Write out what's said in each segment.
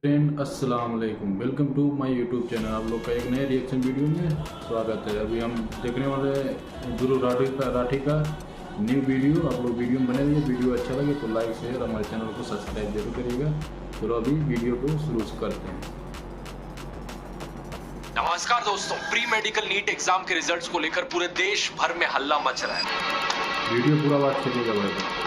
Friend अस्सलाम वालेकुम, welcome to my YouTube channel. आप लोग का एक नए रिएक्शन वीडियो में स्वागत है। अभी हम देखने वाले हैं ध्रुव राठी का न्यू वीडियो। आप लोग वीडियो में बने रहिए। वीडियो अच्छा लगे तो लाइक शेयर, हमारे चैनल को सब्सक्राइब जरूर करिएगा। तो अभी वीडियो को शुरू करते हैं। नमस्कार दोस्तों, प्री मेडिकल नीट एग्जाम के रिजल्ट्स को लेकर पूरे देश भर में हल्ला मच रहा है। वीडियो पूरा बात करिएगा भाई।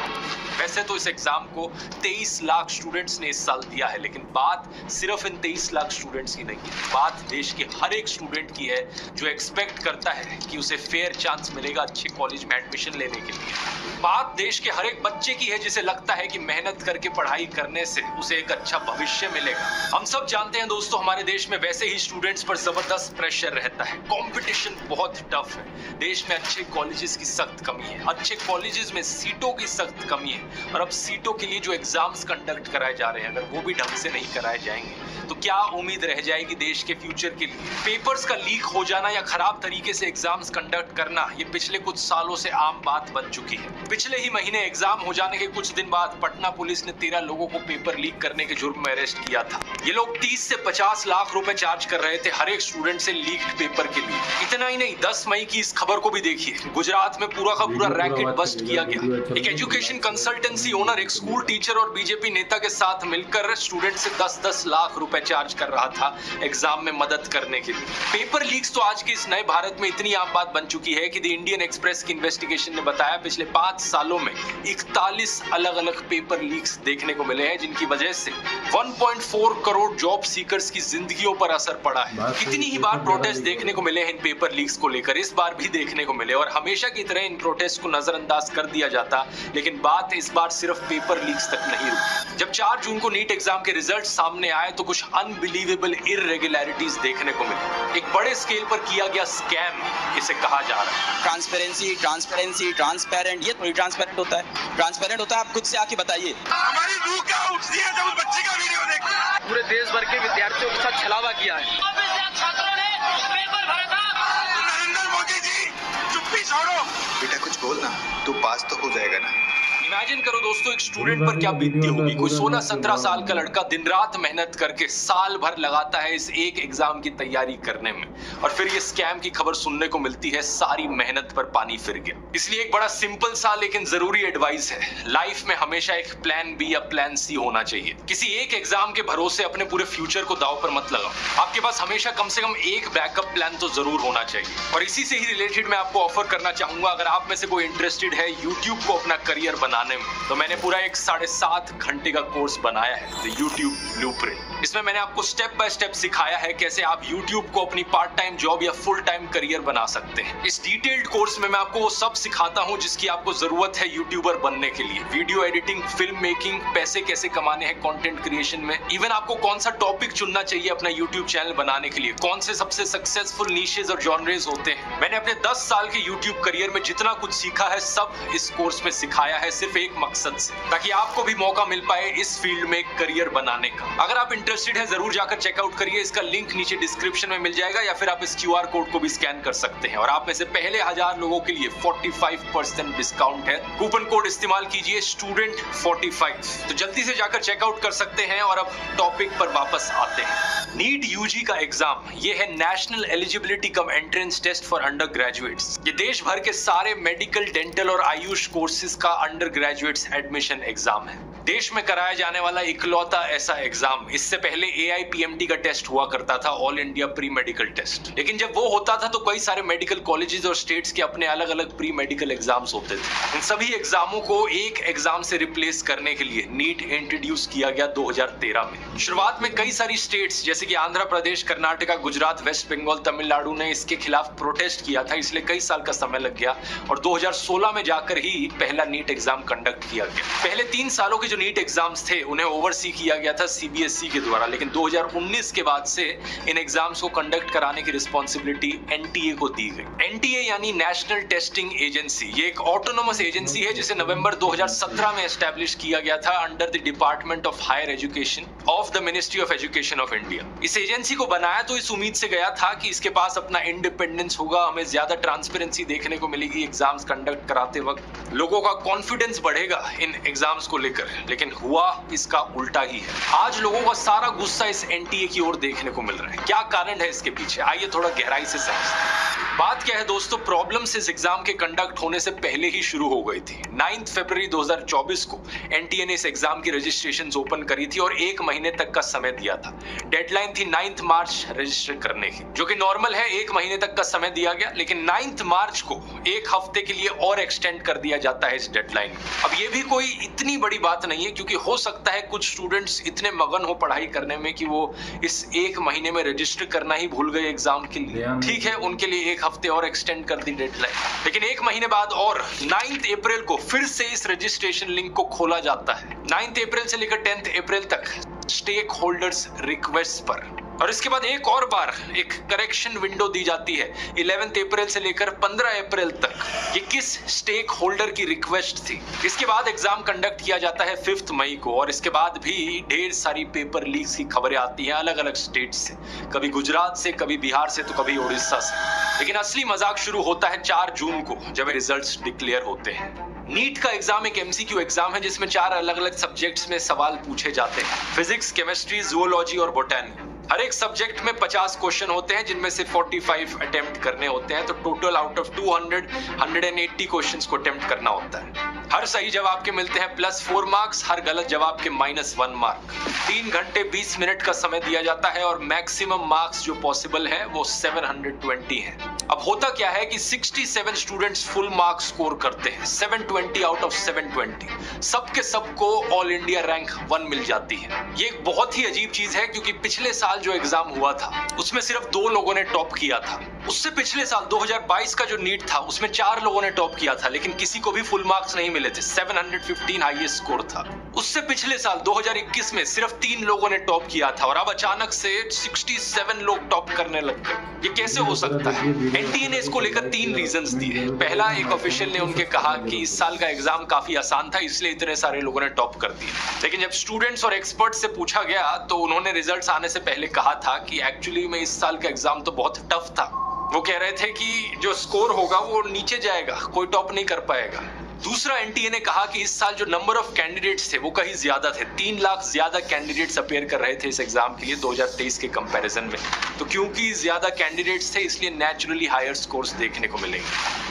वैसे तो इस एग्जाम को 23 लाख स्टूडेंट्स ने इस साल दिया है, लेकिन बात सिर्फ इन 23 लाख स्टूडेंट्स की नहीं है। बात देश के हर एक स्टूडेंट की है जो एक्सपेक्ट करता है कि उसे फेयर चांस मिलेगा अच्छे कॉलेज में एडमिशन लेने के लिए। बात देश के हर एक बच्चे की है जिसे लगता है कि मेहनत करके पढ़ाई करने से उसे एक अच्छा भविष्य मिलेगा। हम सब जानते हैं दोस्तों, हमारे देश में वैसे ही स्टूडेंट्स पर जबरदस्त प्रेशर रहता है। कंपटीशन बहुत टफ है। देश में अच्छे कॉलेजेस की सख्त कमी है। अच्छे कॉलेजेस में सीटों की सख्त कमी है। और अब सीटों के लिए जो एग्जाम्स कंडक्ट कराए जा रहे हैं, अगर वो भी ढंग से नहीं कराए जाएंगे तो क्या उम्मीद रह जाएगी देश के फ्यूचर के लिए। पेपर्स का लीक हो जाना या खराब तरीके से एग्जाम्स कंडक्ट करना, ये पिछले कुछ सालों से आम बात बन चुकी है। पिछले ही महीने एग्जाम हो जाने के कुछ दिन बाद पटना पुलिस ने 13 लोगों को पेपर लीक करने के जुर्म में अरेस्ट किया था। ये लोग 30 से 50 लाख रुपए चार्ज कर रहे थे हर एक स्टूडेंट से लीक्ड पेपर के लिए। इतना ही नहीं, 10 मई की इस खबर को भी देखिए। गुजरात में पूरा का पूरा रैकेट बस्ट किया गया। एक एजुकेशन कंसल्टेंसी ओनर एक स्कूल टीचर और बीजेपी नेता के साथ मिलकर स्टूडेंट से 10-10 लाख रुपए चार्ज कर रहा था एग्जाम में मदद करने के लिए। पेपर लीक्स तो आज के इस नए भारत में इतनी आम बात बन चुकी है कि द इंडियन एक्सप्रेस की इन्वेस्टिगेशन ने बताया पिछले 5 सालों में 41 अलग अलग पेपर लीक्स देखने को मिले हैं, जिनकी वजह से 1.4 करोड़ जॉब सीकर्स की जिंदगियों पर असर पड़ा है। कितनी ही बार प्रोटेस्ट देखने को मिले हैं इन पेपर लीक्स को लेकर, इस बार भी देखने को मिले और हमेशा की तरह इन प्रोटेस्ट को नजरअंदाज कर दिया जाता। लेकिन बात इस बार सिर्फ पेपर लीक्स तक नहीं रुकी। जब 4 जून को नीट एग्जाम के रिजल्ट सामने आए तो कुछ अनबिलीवेबल इररेगुलरिटीज देखने को मिली। एक बड़े स्केल पर किया गया स्कैम इसे कहा जा रहा है। ट्रांसपेरेंसी ट्रांसपेरेंसी ट्रांसपेरेंट, ये थोड़ी ट्रांसपेरेंट होता है। ट्रांसपेरेंट होता है, आप खुद से आके बताइए। हमारी रूह क्या उठती है जब उस बच्चे का वीडियो देखते हैं। पूरे देश भर के विद्यार्थियों के साथ छलावा किया है। छात्रों ने पेपर भरा था। नरेंद्र मोदी जी, चुप्पी छोड़ो। बेटा कुछ बोल ना, तू पास तो हो जाएगा ना। इमेजिन करो दोस्तों, एक स्टूडेंट पर क्या बीतती होगी। कोई 16-17 साल का लड़का दिन रात मेहनत करके साल भर लगाता है इस एक एग्जाम की तैयारी करने में, और फिर ये स्कैम की खबर सुनने को मिलती है। सारी मेहनत पर पानी फिर गया। इसलिए एक बड़ा सिंपल सा लेकिन जरूरी एडवाइस है, लाइफ में हमेशा एक प्लान बी या प्लान सी होना चाहिए। किसी एक एग्जाम के भरोसे अपने पूरे फ्यूचर को दांव पर मत लगाओ। आपके पास हमेशा कम से कम एक बैकअप प्लान तो जरूर होना चाहिए। और इसी से ही रिलेटेड मैं आपको ऑफर करना चाहूंगा, अगर आप में से कोई इंटरेस्टेड है यूट्यूब को अपना करियर बनाने में, तो मैंने पूरा एक 7.5 घंटे का कोर्स बनाया है, द यूट्यूब ब्लूप्रिंट। इसमें मैंने आपको स्टेप बाय स्टेप सिखाया है कैसे आप यूट्यूब को अपनी पार्ट टाइम जॉब या फुल टाइम करियर बना सकते हैं। इस डिटेल्ड कोर्स में मैं आपको वो सब सिखाता हूं जिसकी आपको जरूरत है यूट्यूबर बनने के लिए। वीडियो एडिटिंग, फिल्म मेकिंग, पैसे कैसे कमाने हैं कंटेंट क्रिएशन में, इवन आपको कौन सा टॉपिक चुनना चाहिए अपना यूट्यूब चैनल बनाने के लिए, कौन से सबसे सक्सेसफुल नीशेस और जॉनरेज होते हैं। मैंने अपने 10 साल के यूट्यूब करियर में जितना कुछ सीखा है सब इस कोर्स में सिखाया है, सिर्फ एक मकसद से, ताकि आपको भी मौका मिल पाए इस फील्ड में करियर बनाने का। अगर आप इंटरेस्टेड हैं जरूर जाकर चेकआउट करिए। इसका लिंक नीचे डिस्क्रिप्शन में मिल जाएगा, या फिर आप इस QR कोड को भी स्कैन कर सकते हैं। और आप में से पहले 1000 लोगों के लिए 45% डिस्काउंट है। कूपन कोड इस्तेमाल कीजिए STUDENT45। तो जल्दी से जाकर चेकआउट कर सकते हैं। और अब टॉपिक पर वापस आते हैं। नीट UG का एग्जाम ये है national eligibility cum entrance test for undergraduates. ये देश भर के सारे मेडिकल, डेंटल और आयुष कोर्सेज का अंडर ग्रेजुएट्स एडमिशन एग्जाम है। देश में कराया जाने वाला इकलौता ऐसा एग्जाम। इससे पहले AIPMT का टेस्ट हुआ करता था, all India pre medical test. लेकिन जब वो होता था तो कई सारे मेडिकल कॉलेजेस और स्टेट्स के अपने अलग अलग प्री मेडिकल एग्जाम्स होते थे। इन सभी एग्जामों को एक एग्जाम से रिप्लेस करने के लिए नीट इंट्रोड्यूस किया गया 2013 में। शुरुआत में कई सारी स्टेट्स जैसे कि आंध्र प्रदेश, कर्नाटका, गुजरात, वेस्ट बंगाल, तमिलनाडु ने इसके खिलाफ प्रोटेस्ट किया था, इसलिए कई साल का समय लग गया और 2016 में जाकर ही पहला नीट एग्जाम कंडक्ट किया गया। पहले 3 सालों के जो नीट एग्जाम्स थे उन्हें ओवरसी किया गया था CBSE के द्वारा, लेकिन 2019 के बाद से इन एग्जाम्स को कंडक्ट कराने की रिस्पॉन्सिबिलिटी NTA को दी गई। NTA यानी नेशनल टेस्टिंग एजेंसी, ये एक ऑटोनोमस एजेंसी है जिसे नवंबर 2017 में एस्टैब्लिश किया गया था under the department of higher education of the ministry of education of India. इस एजेंसी को बनाया तो इस उम्मीद से गया था कि इसके पास अपना इंडिपेंडेंस होगा, हमें ज्यादा ट्रांसपेरेंसी देखने को मिलेगी एग्जाम्स कंडक्ट कराते वक्त, लोगों का कॉन्फिडेंस बढ़ेगा इन एग्जाम्स को लेकर। लेकिन हुआ इसका उल्टा ही है। आज लोगों का सारा गुस्सा इस एनटीए की ओर देखने को मिल रहा है। क्या कारण है इसके पीछे, आइए थोड़ा गहराई से समझते हैं। बात क्या है दोस्तों, प्रॉब्लम्स इस एग्जाम के कंडक्ट होने से पहले ही शुरू हो गई थी। 9 फरवरी 2024 को एनटीए ने इस एग्जाम की रजिस्ट्रेशंस ओपन करी थी और 1 महीने तक का समय दिया था। डेडलाइन थी 9 मार्च रजिस्टर करने की, जो कि नॉर्मल है, 1 महीने तक का समय दिया गया, लेकिन 9 मार्च को 1 हफ्ते के लिए और एक्सटेंड कर दिया जाता है इस डेडलाइन। अब ये भी कोई इतनी बड़ी बात नहीं है, क्योंकि हो सकता है कुछ स्टूडेंट्स इतने मगन हो पढ़ाई करने में कि वो इस 1 महीने में रजिस्टर करना ही भूल गए एग्जाम के लिए। ठीक है, उनके लिए 1 हफ्ते और एक्सटेंड कर दी डेडलाइन, लेकिन 1 महीने बाद और 9 अप्रैल को फिर से इस रजिस्ट्रेशन लिंक को खोला जाता है। 9 अप्रैल से लेकर 10 अप्रैल तक स्टेक होल्डर्स रिक्वेस्ट पर, और इसके बाद एक और बार एक करेक्शन विंडो दी जाती है 11 अप्रैल से लेकर 15 अप्रैल तक। ये किस स्टेक होल्डर की रिक्वेस्ट थी। इसके बाद एग्जाम कंडक्ट किया जाता है 5 मई को, और इसके बाद भी ढेर सारी पेपर लीक्स की खबरें आती हैं अलग अलग स्टेट से, कभी गुजरात से, कभी बिहार से, तो कभी उड़ीसा से। लेकिन असली मजाक शुरू होता है 4 जून को, जब रिजल्ट्स डिक्लेयर होते हैं। नीट का एग्जाम एक एमसीक्यू एग्जाम है जिसमें 4 अलग अलग सब्जेक्ट्स में सवाल पूछे जाते हैं, फिजिक्स, केमिस्ट्री, जूलॉजी और बोटैनी। हर एक सब्जेक्ट में 50 क्वेश्चन होते हैं, जिनमें से 45 अटेम्प्ट करने होते हैं, तो टोटल आउट ऑफ 200 180 क्वेश्चंस को अटेम्प्ट करना होता है। हर सही जवाब के मिलते हैं +4 मार्क्स, हर गलत जवाब के -1 मार्क। 3 घंटे 20 मिनट का समय दिया जाता है और मैक्सिमम मार्क्स जो पॉसिबल है वो 720 है। अब होता क्या है कि 67 स्टूडेंट्स फुल मार्क्स स्कोर करते हैं, 720 आउट ऑफ 720। सबके सबको ऑल इंडिया रैंक 1 मिल जाती है। ये एक बहुत ही अजीब चीज है, क्योंकि पिछले साल जो एग्जाम हुआ था उसमें सिर्फ 2 लोगों ने टॉप किया था। उससे पिछले साल 2022 का जो नीट था उसमें 4 लोगों ने टॉप किया था, लेकिन किसी को भी फुल मार्क्स नहीं मिले थे। 715 हाईएस्ट स्कोर था। उससे पिछले साल 2021 में सिर्फ 3 लोगों ने टॉप किया था, और अब अचानक से 67 लोग टॉप करने लग गए। ये कैसे हो सकता है? एनटीए ने इसको लेकर 3 रीजंस दिए। पहला, एक ऑफिशियल ने उनके कहा कि इस साल का एग्जाम काफी आसान था, इसलिए इतने सारे लोगों ने टॉप कर दिया। लेकिन जब स्टूडेंट्स और एक्सपर्ट से पूछा गया तो उन्होंने रिजल्ट्स आने से पहले कहा था कि एक्चुअली में इस साल का एग्जाम तो बहुत टफ था। वो कह रहे थे कि जो स्कोर होगा वो नीचे जाएगा, कोई टॉप नहीं कर पाएगा। दूसरा, एनटीए ने कहा कि इस साल जो नंबर ऑफ कैंडिडेट्स थे वो कहीं ज्यादा थे। 3 लाख ज्यादा कैंडिडेट्स अपेयर कर रहे थे इस एग्जाम के लिए 2023 के कंपैरिजन में। तो क्योंकि ज्यादा कैंडिडेट्स थे इसलिए नेचुरली हायर स्कोर्स देखने को मिलेंगे।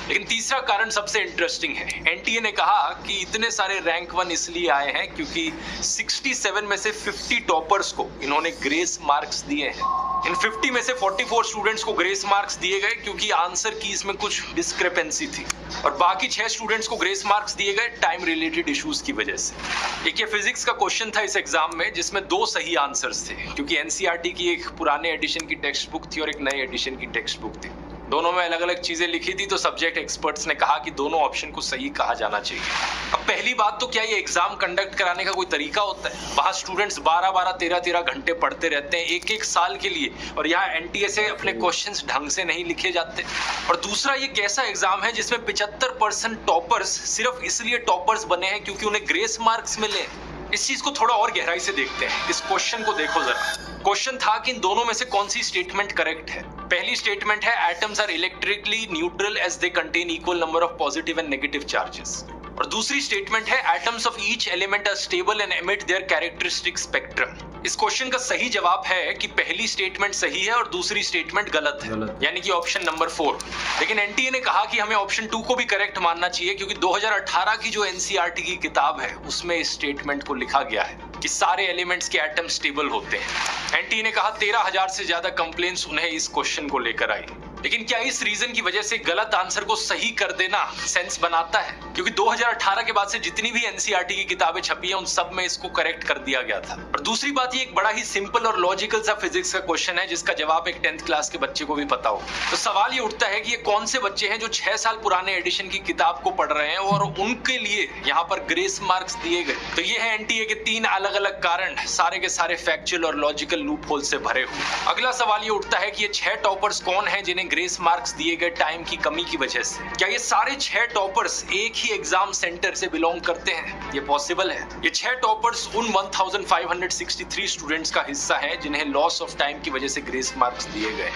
लेकिन तीसरा कारण सबसे इंटरेस्टिंग है। एनटीए ने कहा कि इतने सारे रैंक 1 इसलिए आए हैं क्योंकि 67 में से 50 टॉपर्स को इन्होंने ग्रेस मार्क्स दिए हैं। इन 50 में से 44 स्टूडेंट्स को ग्रेस मार्क्स दिए गए क्योंकि आंसर कीज में कुछ डिस्क्रिपेंसी थी, और बाकी 6 स्टूडेंट्स को ग्रेस मार्क्स दिए गए टाइम रिलेटेड इश्यूज की वजह से। एक ये फिजिक्स का क्वेश्चन था इस एग्जाम में जिसमें 2 सही आंसर्स थे, क्योंकि एनसीईआरटी की एक पुराने एडिशन की टेक्स्ट बुक थी और एक नए एडिशन की टेक्स्ट बुक थी। दोनों में अलग अलग चीजें लिखी थी, तो सब्जेक्ट एक्सपर्ट्स ने कहा कि दोनों ऑप्शन को सही कहा जाना चाहिए। अब पहली बात तो क्या ये एग्जाम कंडक्ट कराने का कोई तरीका होता है? वहां स्टूडेंट्स 12-12 13-13 घंटे पढ़ते रहते हैं एक साल के लिए, और यहाँ एनटीए से अपने क्वेश्चंस ढंग से नहीं लिखे जाते। और दूसरा, ये कैसा एग्जाम है जिसमें 75% टॉपर्स सिर्फ इसलिए टॉपर्स बने हैं क्योंकि उन्हें ग्रेस मार्क्स मिले। इस चीज को थोड़ा और गहराई से देखते हैं। इस क्वेश्चन को देखो जरा। क्वेश्चन था कि इन दोनों में से कौन सी स्टेटमेंट करेक्ट है। पहली स्टेटमेंट है atoms are electrically neutral as they contain equal number of positive and negative charges, और दूसरी स्टेटमेंट है atoms of each element are stable and emit their characteristic spectrum. इस क्वेश्चन का सही जवाब है कि पहली स्टेटमेंट सही है और दूसरी स्टेटमेंट गलत है, यानी कि ऑप्शन नंबर 4। लेकिन एनटीए ने कहा कि हमें ऑप्शन 2 को भी करेक्ट मानना चाहिए, क्योंकि 2018 की जो एनसीईआरटी की किताब है उसमें इस स्टेटमेंट को लिखा गया है कि सारे एलिमेंट्स के एटम स्टेबल होते हैं। एनटीए ने कहा 13,000 से ज्यादा कंप्लेंट्स उन्हें इस क्वेश्चन को लेकर आई। लेकिन क्या इस रीजन की वजह से गलत आंसर को सही कर देना सेंस बनाता है? क्योंकि 2018 के बाद से जितनी भी एनसीईआरटी की किताबें छपी हैं उन सब में इसको करेक्ट कर दिया गया था। और दूसरी बात, ये एक बड़ा ही सिंपल और लॉजिकल सा फिजिक्स का क्वेश्चन है जिसका जवाब एक 10th क्लास के बच्चे को भी पता हो। तो सवाल ये उठता है कि ये कौन से बच्चे हैं जो 6 साल पुराने एडिशन की किताब को पढ़ रहे हैं और उनके लिए यहाँ पर ग्रेस मार्क्स दिए गए। तो ये है एनटीए के 3 अलग अलग कारण, सारे के सारे फैक्चुअल और लॉजिकल लूप होल से भरे हुए। अगला सवाल ये उठता है कि ये 6 टॉपर्स कौन हैं जिन्हें ग्रेस मार्क्स दिए गए टाइम की कमी की वजह से? क्या ये सारे 6 टॉपर्स एक ही एग्जाम सेंटर से बिलोंग करते हैं? ये पॉसिबल है। ये 6 टॉपर्स उन 1563 स्टूडेंट्स का हिस्सा है जिन्हें लॉस ऑफ टाइम की वजह से ग्रेस मार्क्स दिए गए।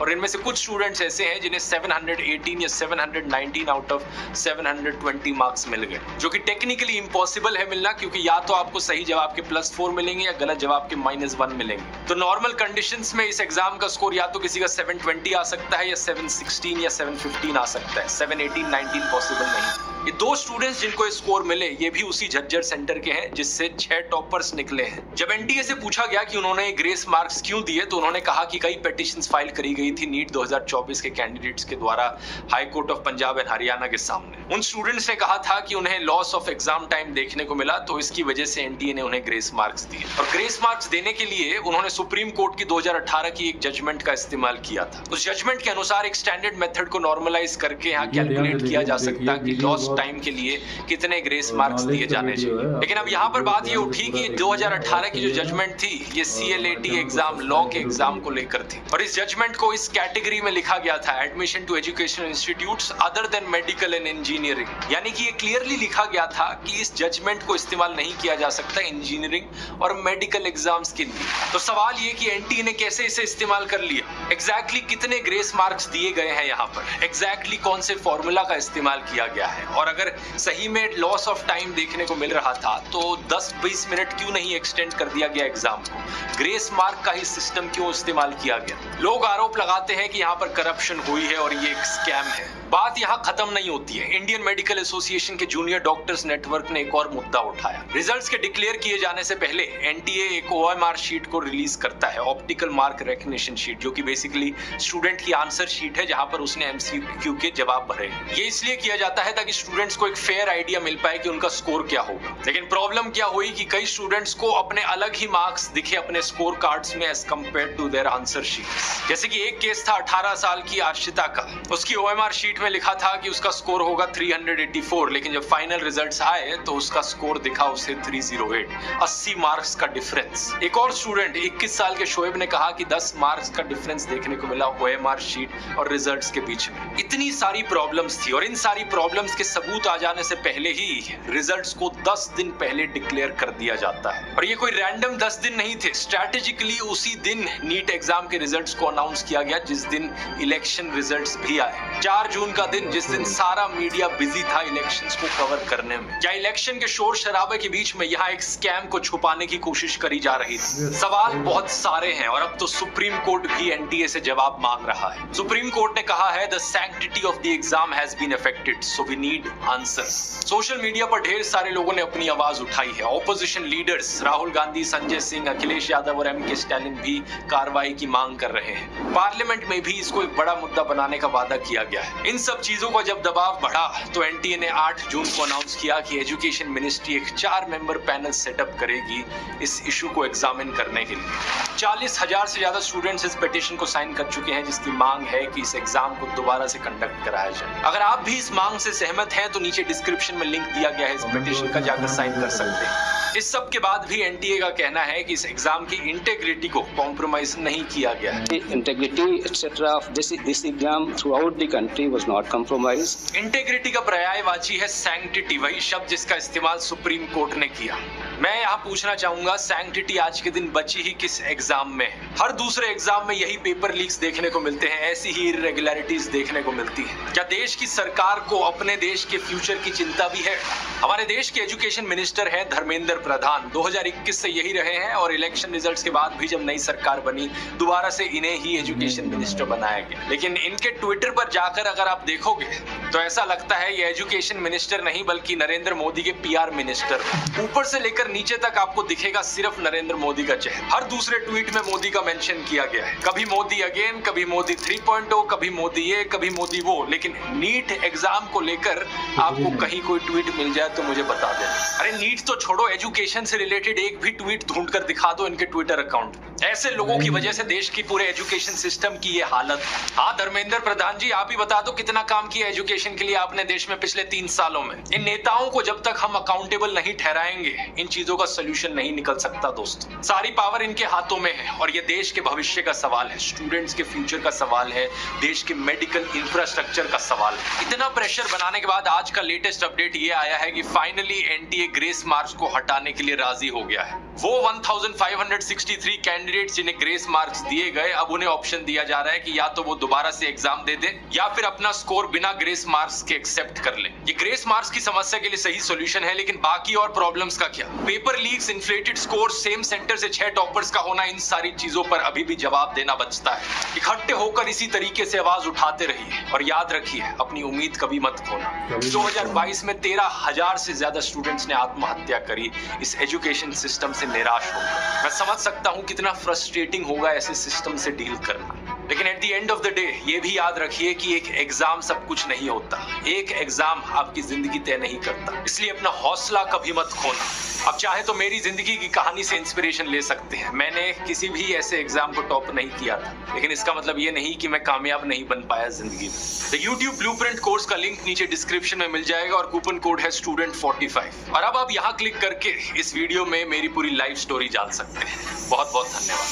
और इनमें से कुछ स्टूडेंट्स ऐसे हैं जिन्हें 718 या 719 आउट ऑफ 720 मार्क्स मिल गए, जो कि टेक्निकली इम्पॉसिबल है मिलना, क्योंकि या तो आपको सही जवाब के +4 मिलेंगे या गलत जवाब के -1 मिलेंगे। तो नॉर्मल कंडीशंस में इस एग्जाम का स्कोर या तो किसी का 720 आ सकता है या 716 या 715 आ सकता है। 718, 19 पॉसिबल नहीं। ये दो स्टूडेंट्स जिनको स्कोर मिले ये भी उसी झज्जर सेंटर के हैं जिससे 6 टॉपर्स निकले हैं। जब एनटीए से पूछा गया कि उन्होंने ग्रेस मार्क्स क्यों दिए तो उन्होंने कहा कि कई पिटीशंस फाइल करी गई थी नीट 2024 के कैंडिडेट्स के द्वारा high court of Punjab and Haryana के सामने। उन स्टूडेंट्स ने कहा था कि उन्हें लॉस ऑफ एग्जाम टाइम देखने को मिला, तो इसकी वजह से एनटीए ने उन्हें ग्रेस मार्क्स दिए। और ग्रेस मार्क्स देने के लिए उन्होंने सुप्रीम कोर्ट की 2018 की एक जजमेंट का इस्तेमाल किया था। उस जजमेंट के अनुसार एक स्टैंडर्ड मेथड को नॉर्मलाइज करके यहाँ कैलकुलेट किया जा सकता है कि लॉस टाइम के लिए कितने ग्रेस मार्क्स दिए जाने चाहिए। लेकिन अब यहाँ पर बात ये उठी कि 2018 की जो जजमेंट थी ये CLAT एग्जाम, लॉ के एग्जाम को लेकर थी, और इस जजमेंट को इस कैटेगरी में लिखा गया था, admission to educational institutes other than medical and engineering. यानी कि ये क्लियरली लिखा गया था कि इस जजमेंट को इस्तेमाल नहीं किया जा सकता इंजीनियरिंग और मेडिकल एग्जाम्स के लिए। तो सवाल ये कि एनटीए ने कैसे इसे इस्तेमाल कर लिया, एग्जैक्टली कितने ग्रेस मार्क्स दिए गए हैं यहाँ पर, एग्जैक्टली कौन से फॉर्मूला का इस्तेमाल किया गया है, और अगर सही में लॉस ऑफ टाइम देखने को मिल रहा था तो 10-20 मिनट क्यों नहीं एक्सटेंड कर दिया गया एग्जाम को, ग्रेस मार्क का ही सिस्टम क्यों इस्तेमाल किया गया। लोग आरोप लगाते हैं कि यहाँ पर करप्शन हुई है और ये एक स्कैम है। बात यहाँ खत्म नहीं होती है। इंडियन मेडिकल एसोसिएशन के जूनियर डॉक्टर्स नेटवर्क ने एक और मुद्दा उठाया। रिजल्ट्स के डिक्लेयर किए जाने से पहले एनटीए एक OMR शीट को रिलीज करता है, ऑप्टिकल मार्क रिकग्निशन शीट, जो कि बेसिकली स्टूडेंट की आंसर शीट है जहां पर उसने MCQ के जवाब भरे। ये इसलिए किया जाता है ताकि स्टूडेंट्स को एक फेयर आइडिया मिल पाए कि उनका स्कोर क्या होगा। लेकिन प्रॉब्लम क्या हुई कि कई स्टूडेंट्स को अपने अलग ही मार्क्स दिखे अपने स्कोर कार्ड्स में as compare to their answer sheet. जैसे कि एक केस था 18 साल की आशिता का, उसकी OMR शीट में लिखा था कि उसका स्कोर होगा 384, लेकिन जब फाइनल रिजल्ट्स आए तो उसका स्कोर दिखा उसे 308, 80 मार्क्स का डिफरेंस। एक और स्टूडेंट 21 साल के शोएब ने कहा कि 10 मार्क्स का डिफरेंस देखने को मिला OMR शीट और रिजल्ट्स के बीच में। इतनी सारी प्रॉब्लम्स थी और इन सारी प्रॉब्लम्स के सबूत आ जाने से पहले ही रिजल्ट्स को 10 दिन पहले डिक्लेयर कर दिया जाता है। और ये कोई रैंडम 10 दिन नहीं थे, स्ट्रैटेजिकली उसी दिन नीट एग्जाम के रिजल्ट्स को अनाउंस किया गया जिस दिन इलेक्शन रिजल्ट्स भी आए। 4 जून का दिन, जिस दिन सारा मीडिया बिजी था इलेक्शंस को कवर करने में। क्या इलेक्शन के शोर शराबे के बीच में यहाँ एक स्कैम को छुपाने की कोशिश करी जा रही थी? सवाल बहुत सारे हैं और अब तो सुप्रीम कोर्ट भी एनटीए से जवाब मांग रहा है। सुप्रीम कोर्ट ने कहा है the sanctity of the exam has been affected, so we need answers. Social media पर ढेर सारे लोगों ने अपनी आवाज उठाई है। ऑपोजिशन लीडर्स राहुल गांधी, संजय सिंह, अखिलेश यादव और MK स्टालिन भी कार्रवाई की मांग कर रहे हैं। पार्लियामेंट में भी इसको एक बड़ा मुद्दा बनाने का वादा किया गया है। इन सब चीजों का जब दबाव बढ़ा तो एनटीए ने 8 जून को अनाउंस किया कि एजुकेशन मिनिस्ट्री एक 4 मेंबर पैनल सेटअप करेगी इस इशू को एग्जामिन करने के लिए। 40,000 से ज्यादा स्टूडेंट्स इस पिटीशन को साइन कर चुके हैं जिसकी मांग है कि इस एग्जाम को दोबारा से कंडक्ट कराया जाए। अगर आप भी इस मांग से सहमत हैं तो नीचे डिस्क्रिप्शन में लिंक दिया गया है इस पिटीशन का, जाकर साइन कर सकते हैं। इस सब के बाद भी एनटीए का कहना है कि इस एग्जाम की इंटेग्रिटी को कॉम्प्रोमाइज नहीं किया गया है। Integrity etc. of this exam throughout the country was not compromised. Integrity का पर्यायवाची है सैंक्टिटी, वही शब्द जिसका इस्तेमाल सुप्रीम कोर्ट ने किया। मैं यहाँ पूछना चाहूंगा, सैंक्टिटी आज के दिन बची ही किस एग्जाम में? हर दूसरे एग्जाम में यही पेपर लीक्स देखने को मिलते हैं, ऐसी ही इरेगुलरिटीज देखने को मिलती है। क्या देश की सरकार को अपने देश के फ्यूचर की चिंता भी है? हमारे देश के एजुकेशन मिनिस्टर हैं धर्मेंद्र प्रधान, 2021 से यही रहे हैं और इलेक्शन रिजल्ट्स के बाद भी जब नई सरकार बनी दोबारा से इन्हें ही एजुकेशन मिनिस्टर बनाया गया। लेकिन इनके ट्विटर पर जाकर अगर आप देखोगे तो ऐसा लगता है ये एजुकेशन मिनिस्टर नहीं बल्कि नरेंद्र मोदी के PR मिनिस्टर। ऊपर से लेकर नीचे तक आपको दिखेगा सिर्फ नरेंद्र मोदी का चेहरा। हर दूसरे ट्वीट में मोदी का मेंशन किया गया है, कभी मोदी अगेन, कभी मोदी 3.0, कभी मोदी ये, कभी मोदी वो। लेकिन नीट एग्जाम को लेकर आपको कहीं कोई ट्वीट मिल जाए तो मुझे बता देना। अरे नीट तो छोड़ो, एजुकेशन से रिलेटेड एक भी ट्वीट ढूंढ कर दिखा दो इनके ट्विटर अकाउंट। ऐसे लोगों की वजह से देश की पूरे एजुकेशन सिस्टम की ये हालत। हाँ धर्मेंद्र प्रधान जी, आप ही बता दो कितना काम किया एजुकेशन के लिए आपने देश में पिछले 3 सालों में। इन नेताओं को जब तक हम अकाउंटेबल नहीं ठहराएंगे इन चीजों का सोल्यूशन नहीं निकल सकता दोस्तों। सारी पावर इनके हाथों में है और ये देश के भविष्य का सवाल है, स्टूडेंट्स के फ्यूचर का सवाल है, देश के मेडिकल इंफ्रास्ट्रक्चर का सवाल है। इतना प्रेशर बनाने के बाद आज का लेटेस्ट अपडेट ये आया है कि फाइनली एनटीए ग्रेस मार्क्स को हटाने के लिए राजी हो गया है। वो 1563 कैंडिडेट्स जिन्हें ग्रेस मार्क्स दिए गए, अब उन्हें ऑप्शन दिया जा रहा है कि या तो वो दोबारा से एग्जाम दे दे या फिर अपना स्कोर बिना ग्रेस मार्क्स के एक्सेप्ट कर ले। ये ग्रेस मार्क्स की समस्या के लिए सही सॉल्यूशन है, लेकिन बाकी और प्रॉब्लम्स का क्या? Paper leaks, inflated score, same centre से 6 टॉपर्स का होना, इन सारी चीजों पर अभी भी जवाब देना बचता है। इकट्ठे होकर इसी तरीके से आवाज उठाते रहिए और याद रखिए, अपनी उम्मीद कभी मत खोना। 2022 में 13,000 से ज्यादा स्टूडेंट्स ने आत्महत्या करी इस एजुकेशन सिस्टम से निराश होकर। मैं समझ सकता हूं कितना फ्रस्ट्रेटिंग होगा ऐसे सिस्टम से डील करना, लेकिन at the end of the day ये भी याद रखिए कि एक एग्जाम सब कुछ नहीं होता। एक एग्जाम आपकी जिंदगी तय नहीं करता, इसलिए अपना हौसला कभी मत खोना। अब चाहे तो मेरी जिंदगी की कहानी से इंस्पिरेशन ले सकते हैं। मैंने किसी भी ऐसे एग्जाम को टॉप नहीं किया था, लेकिन इसका मतलब ये नहीं कि मैं कामयाब नहीं बन पाया जिंदगी में। द YouTube ब्लूप्रिंट कोर्स का लिंक नीचे डिस्क्रिप्शन में मिल जाएगा और कूपन कोड है STUDENT45। और अब आप यहाँ क्लिक करके इस वीडियो में मेरी पूरी लाइफ स्टोरी जान सकते हैं। बहुत बहुत धन्यवाद।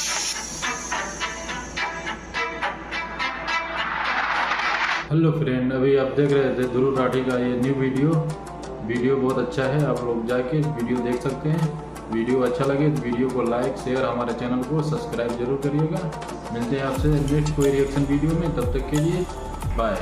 हेलो फ्रेंड, अभी आप देख रहे थे ध्रुव राठी का ये न्यू वीडियो बहुत अच्छा है। आप लोग जाके वीडियो देख सकते हैं। वीडियो अच्छा लगे तो वीडियो को लाइक, शेयर, हमारे चैनल को सब्सक्राइब जरूर करिएगा। मिलते हैं आपसे नेक्स्ट कोई रिएक्शन वीडियो में, तब तक के लिए बाय।